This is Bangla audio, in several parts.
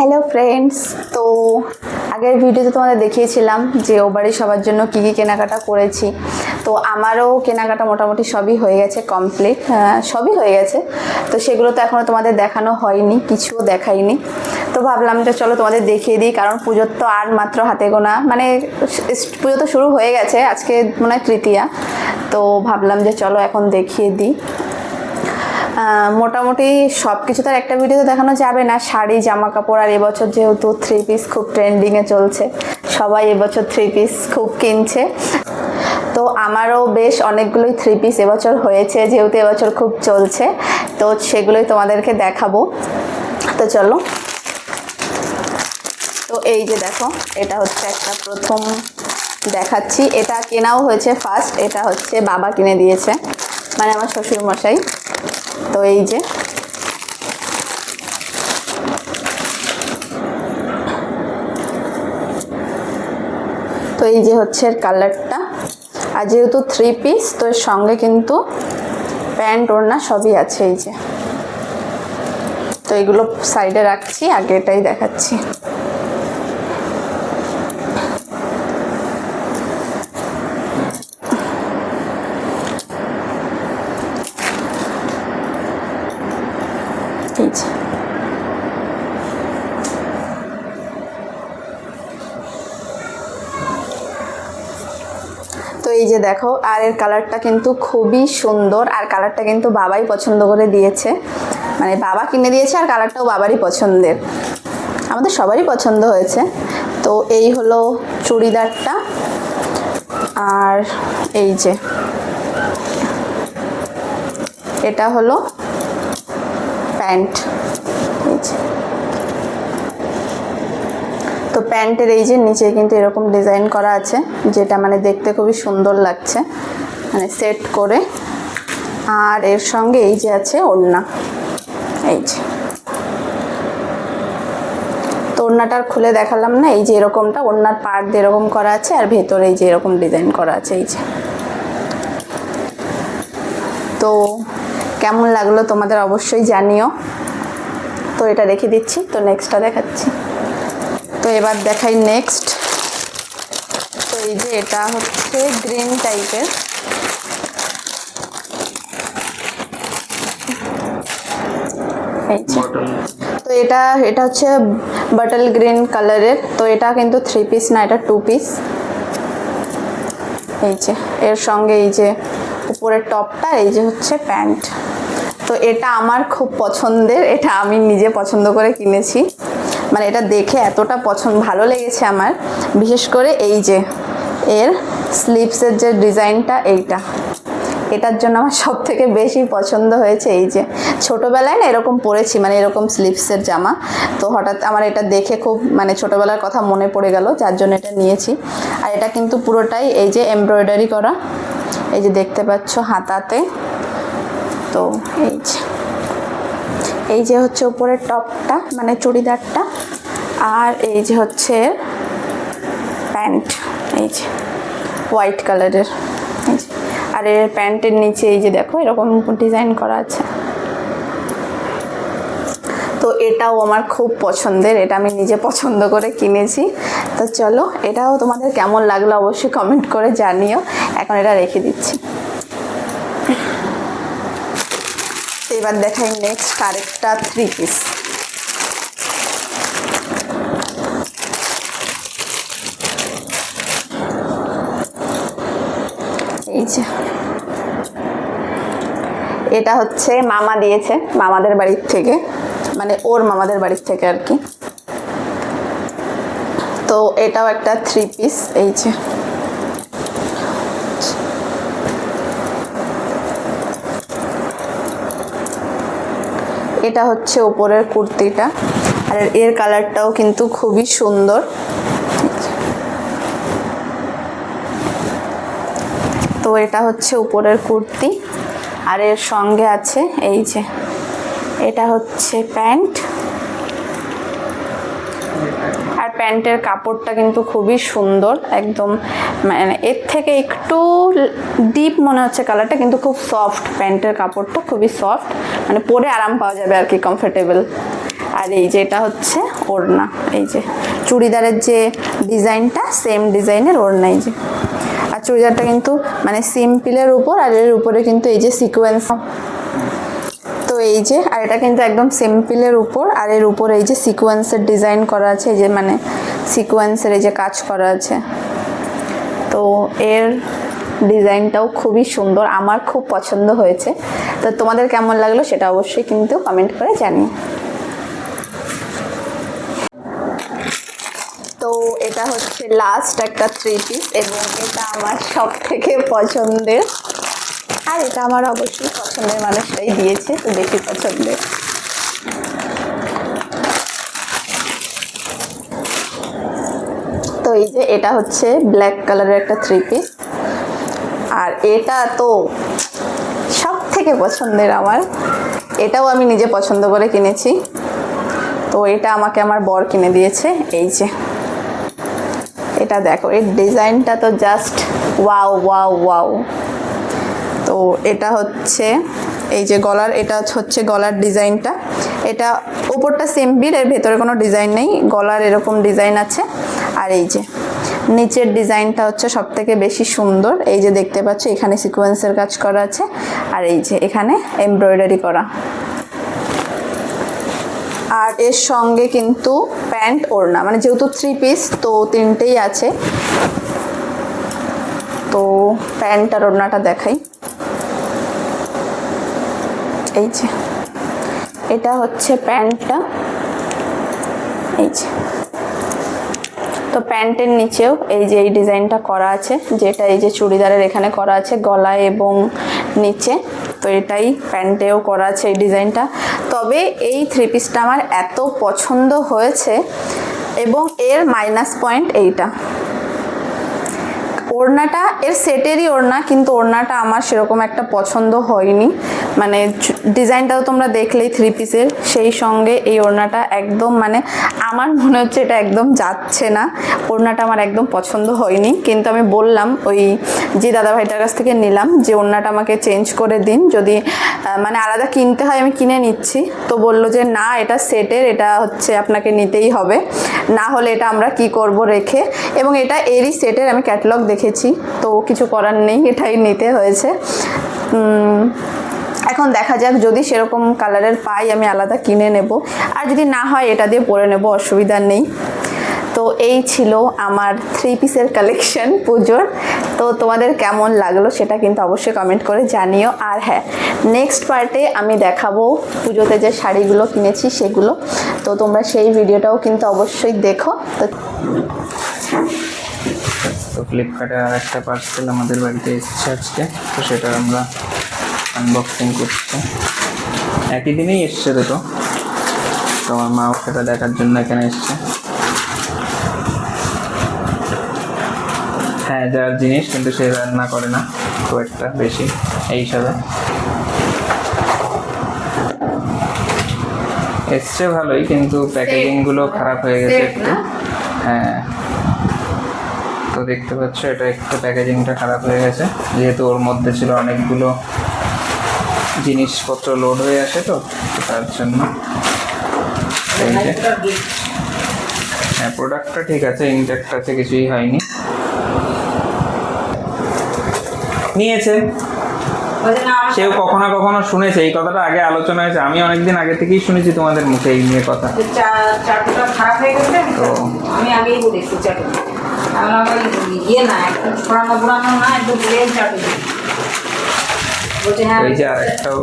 হ্যালো ফ্রেন্ডস, তো আগের ভিডিওতে তোমাদের দেখিয়েছিলাম যে ও বাড়ি সবার জন্য কী কী কেনাকাটা করেছি। তো আমারও কেনাকাটা মোটামুটি সবই হয়ে গেছে, কমপ্লিট সবই হয়ে গেছে। তো সেগুলো তো এখনও তোমাদের দেখানো হয়নি, কিছুও দেখাইনি। তো ভাবলাম যে চলো তোমাদের দেখিয়ে দিই, কারণ পুজোর তো আর মাত্র হাতে গোনা, মানে পুজো তো শুরু হয়ে গেছে, আজকে মনে হয় তৃতীয়া। তো ভাবলাম যে চলো এখন দেখিয়ে দিই। মোটামুটি সব কিছু তার একটা ভিডিওতে দেখানো যাবে না। শাড়ি, জামা কাপড়, আর এবছর যেহেতু 3 পিস খুব ট্রেন্ডিংয়ে চলছে, সবাই এবছর 3 পিস খুব কিনছে। তো আমারও বেশ অনেকগুলোই 3 পিস এবছর হয়েছে, যেহেতু এবছর খুব চলছে। তো সেগুলোই তোমাদেরকে দেখাবো। তো চলো। তো এই যে দেখো, এটা হচ্ছে একটা প্রথম দেখাচ্ছি। এটা কেনাও হয়েছে ফার্স্ট, এটা হচ্ছে বাবা কিনে দিয়েছে, মানে আমার শ্বশুর মশাই। তো এই যে হচ্ছে কালারটা। আর যেহেতু 3 পিস, তো এর সঙ্গে কিন্তু প্যান্ট ওড়না সবই আছে। এই যে, তো এগুলো সাইডে রাখছি, আগে এটাই দেখাচ্ছি। তো এই যে দেখো, আর এর কালারটা কিন্তু খুবই সুন্দর, আর কালারটা কিন্তু বাবাই পছন্দ করে দিয়েছে, মানে বাবা কিনে দিয়েছে, আর কালারটাও বাবারই পছন্দের, আমাদের সবারই পছন্দ হয়েছে। তো এই হলো চুড়িদারটা, আর এই যে এটা হলো প্যান্ট। তো প্যান্টের এই যে নিচে কিন্তু এরকম ডিজাইন করা আছে, যেটা মানে দেখতে খুবই সুন্দর লাগছে, মানে সেট করে। আর এর সঙ্গে এই যে আছে ওড়না, এই যে। তো ওড়নাটার খুলে দেখালাম না, এই যে এরকমটা ওড়নার পাড় দিয়ে এরকম করা আছে, আর ভেতরে এই যে এরকম ডিজাইন করা আছে, এই যে। তো কেমন লাগলো তোমাদের অবশ্যই জানিও। তো এটা রেখে দিচ্ছি, তো নেক্সটটা দেখাচ্ছি। তো এবার দেখাই নেক্সট। তো এই যে এটা হচ্ছে গ্রিন টাইপের, তো এটা হচ্ছে বটল গ্রিন কালারের। তো এটা কিন্তু 3 পিস না, এটা 2 পিস। এই যে এর সঙ্গে এই যে উপরের টপটা, এই যে হচ্ছে প্যান্ট। তো এটা আমার খুব পছন্দের, এটা আমি নিজে পছন্দ করে কিনেছি, মানে এটা দেখে এতটা ভালো লেগেছে আমার। বিশেষ করে এই যে এর স্লিভসের যে ডিজাইনটা, এটার জন্য আমার সব থেকে বেশি পছন্দ হয়েছে। এই যে ছোটোবেলায় না এরকম পরেছি, মানে এরকম স্লিভসের জামা, তো হঠাৎ আমার এটা দেখে খুব মানে ছোটোবেলার কথা মনে পড়ে গেল, যার জন্য এটা নিয়েছি। আর এটা কিন্তু পুরোটাই এই যে এমব্রয়ডারি করা, এই যে দেখতে পাচ্ছ হাতাতে। তো এই যে হচ্ছে উপরের টপটা, মানে চুড়িদারটা, আর এই যে হচ্ছে প্যান্ট, এই যে হোয়াইট কালারের। আর এর প্যান্টের নিচে এই যে দেখো এরকম ডিজাইন করা আছে। তো এটাও আমার খুব পছন্দের, এটা আমি নিজে পছন্দ করে কিনেছি। তো চলো, এটাও তোমাদের কেমন লাগলো অবশ্যই কমেন্ট করে জানিও। এখন এটা রেখে দিচ্ছি। এবার দেখাই নেক্সট আরেকটা 3 পিস। এই যে এটা হচ্ছে মামা দিয়েছে, মামাদের বাড়ির থেকে, মানে ওর মামাদের বাড়ির থেকে আর কি। তো এটাও একটা 3 পিস। এই যে এটা হচ্ছে উপরের কুর্তিটা, আর এর কালারটাও কিন্তু খুবই সুন্দর। তো এটা হচ্ছে উপরের কুর্তি, আর এর সঙ্গে আছে এই যে এটা হচ্ছে প্যান্ট। আর প্যান্টের কাপড়টা কিন্তু খুবই সুন্দর, একদম মানে এর থেকে একটু ডিপ মনে হচ্ছে কালারটা, কিন্তু খুব সফট, প্যান্টের কাপড়টা খুবই সফট, মানে পরে আরাম পাওয়া যাবে আর কি, কমফোর্টেবল। আর এই যে এটা হচ্ছে ওড়না, এই যে চুড়িদারের যে ডিজাইনটা সেম ডিজাইনের ওড়না। এই যে আর চুড়িদারটা কিন্তু মানে সিম্পলের উপর, আর এর উপরে কিন্তু এই যে সিকোয়েন্স। তো এই যে আর এটা কিন্তু একদম সিম্পলের উপর, আর এর উপর এই যে সিকোয়েন্সের ডিজাইন করা আছে, এই যে মানে সিকোয়েন্সের এই যে কাজ করা আছে। তো এর ডিজাইনটাও খুবই সুন্দর, আমার খুব পছন্দ হয়েছে। তো তোমাদের কেমন লাগলো সেটা অবশ্যই কিন্তু কমেন্ট করে জানিও। তো এটা হচ্ছে লাস্ট একটা 3 পিস, এবং এটা আমার সব থেকে পছন্দের, আর এটা আমার অবশ্যই পছন্দের মানুষটাই দিয়েছে, তো বেশি পছন্দের। তো এই যে এটা হচ্ছে ব্ল্যাক কালারের একটা 3 পিস, আর এটা তো সব থেকে পছন্দের আমার। এটাও আমি নিজে পছন্দ করে কিনেছি, তো এটা আমাকে আমার বর কিনে দিয়েছে। এই যে এটা দেখো, এর ডিজাইনটা তো জাস্ট ওয়াও ওয়াও ওয়াও। তো এটা হচ্ছে এই যে গলার, এটা হচ্ছে গলার ডিজাইনটা। এটা উপরটা সিম্পল, এর ভেতরে কোনো ডিজাইন নেই, গলার এরকম ডিজাইন আছে। আর এই যে নিচের ডিজাইনটা হচ্ছে সব থেকে বেশি সুন্দর। এই যে দেখতে পাচ্ছ এখানে সিকোয়েন্সের কাজ করা আছে, আর এই যে এখানে এমব্রয়ডারি করা। আর এর সঙ্গে কিন্তু প্যান্ট ওড়না, মানে যেহেতু 3 পিস তো 3টেই আছে। তো প্যান্ট আর ওড়নাটা দেখাই। এই যে এটা হচ্ছে প্যান্টটা, এই যে। তো প্যান্টের নিচেও এই যে এই ডিজাইনটা করা আছে, যেটা এই যে চুড়িদারের এখানে করা আছে গলায় এবং নিচে। তো এটাই প্যান্টেও করা আছে এই ডিজাইনটা। তবে এই 3 পিসটা আমার এত পছন্দ হয়েছে, এবং এর মাইনাস পয়েন্ট এইটা, ওড়নাটা এর সেটেরই ওড়না, কিন্তু ওড়নাটা আমার সেরকম একটা পছন্দ হয়নি। মানে ডিজাইনটাও তোমরা দেখলেই 3 পিসের, সেই সঙ্গে এই ওড়নাটা একদম মানে আমার মনে হচ্ছে এটা একদম যাচ্ছে না। ওড়নাটা আমার একদম পছন্দ হয়নি, কিন্তু আমি বললাম ওই যে দাদাভাইটার কাছ থেকে নিলাম যে ওড়নাটা আমাকে চেঞ্জ করে দিন, যদি মানে আলাদা কিনতে হয় আমি কিনে নিচ্ছি। তো বললো যে না, এটা সেটের, এটা হচ্ছে আপনাকে নিতেই হবে, না হলে এটা আমরা কি করব রেখে। এবং এটা এরই সেটের, আমি ক্যাটালগ দেখেছি, তো কিছু করার নেই, এটাই নিতে হয়েছে। এখন দেখা যাক, যদি সেরকম কালারের পাই আমি আলাদা কিনে নেব, আর যদি না হয় এটা দিয়ে পরে নেব, অসুবিধা নেই। তো এই ছিল আমার 3 পিসের কালেকশন পুজোর। তো তোমাদের কেমন লাগলো সেটা কিন্তু অবশ্যই কমেন্ট করে জানিও। আর হ্যাঁ, নেক্সট পার্টে আমি দেখাবো পুজোতে যে শাড়িগুলো কিনেছি সেগুলো, তো তোমরা সেই ভিডিওটাও কিন্তু অবশ্যই দেখো। তো ফ্লিপকার্টে আর একটা পার্সেল আমাদের বাড়িতে এসেছে আজকে, তো সেটা আমরা আনবক্সিং করছি। একই দিনেই এসছে দুটো, তো আমার মাও সেটা দেখার জন্য এখানে এসছে। হ্যাঁ, যার জিনিস, কিন্তু সে রান্না করে না খুব একটা বেশি, এই হিসাবে এসছে ভালোই, কিন্তু প্যাকেজিংগুলো খারাপ হয়ে গেছে একটু। হ্যাঁ, তো দেখতে পাচ্ছ এটা একটু প্যাকেজিংটা খারাপ হয়ে গেছে, যেহেতু ওর মধ্যে ছিল অনেকগুলো জিনিসপত্র লোড হয়ে আসে, তো তার জন্য। এই যে হ্যাঁ, প্রোডাক্টটা ঠিক আছে, ইনট্যাক্ট আছে, কিছুই হয়নি। নিয়েছে, সেও কখনো কখনো শুনেছে এই কথাটা, আগে আলোচনা হয়েছে, আমি অনেকদিন আগে থেকেই শুনেছি তোমাদের মুখে এই নিয়ে কথা। চাটুটা খারাপ হয়ে গেছে, তো আমি আগেই বলেছি চাটু ইয়ে না, একটু পুরানো পুরানো না, একটু প্লেন চাটু। এই যে আরেকটাও,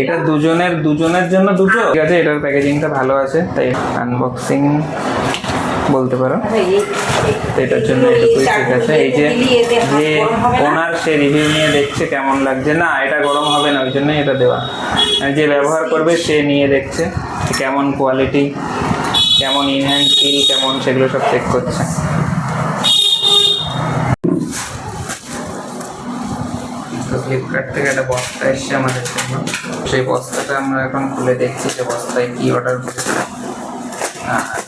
এটা দুজনের জন্য দুটো, ঠিক আছে। এটার প্যাকেজিংটা ভালো আছে, তাই আনবক্সিং বলতে পারো। এটার জন্য এটুকুই ঠিক আছে। এই যে ওনার সে রিভিউ নিয়ে দেখছে কেমন লাগছে, না এটা গরম হবে না, ওই জন্যই এটা দেওয়া। যে ব্যবহার করবে সে নিয়ে দেখছে কেমন কোয়ালিটি, কেমন ইনহ্যান্ড ফিল কেমন, সেগুলো সব চেক করছে। তো ফ্লিপকার্ট থেকে একটা বস্তা এসছে আমাদের জন্য, সেই বস্তাটা আমরা এখন খুলে দেখছি যে বস্তায় কী অর্ডার করেছে আর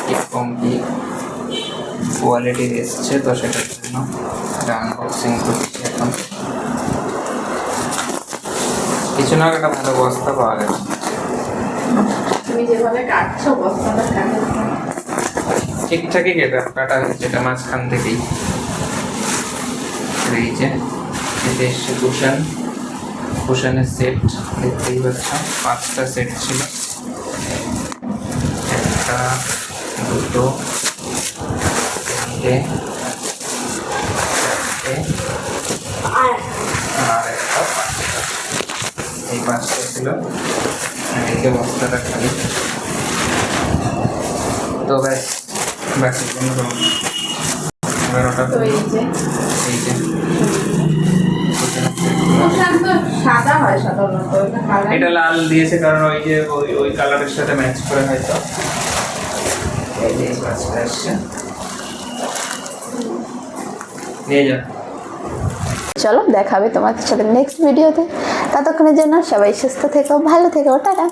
কীরকম কী কোয়ালিটির এসছে। তো সেটার জন্য আনবক্সিং করছি এখন। কিছু না, একটা ভালো বস্তা পাওয়া গেছে। তুমি যেভাবে কাটছো বস্তাটা কাটছো ঠিকঠাকই কাটা হয়েছে, এটা মাঝখান থেকেই। এই যে এতে এসছে কুশনের সেট, দেখতেই পাচ্ছ 5টা সেট ছিল, 1 2 3 4 আর একটা 5টা, এই 5টা ছিল। আর এই যে বস্তাটা খালি। তো ব্যাস, বাকি কোনো রকম 11টা। তো এই যে এই যে পোশাক তো সাদা হয় সাধারণত, এটা কালার এটা লাল দিয়েছে কারণ ওই যে ওই কালারের সাথে ম্যাচ করে হয়তো। এই যে এই পাঁচটা আসছে, নিয়ে যা। চলো দেখাবে তোমার সাথে নেক্সট ভিডিওতে। ততক্ষণের জন্য সবাই সুস্থ থেকো, ভালো থেকো, টাটা।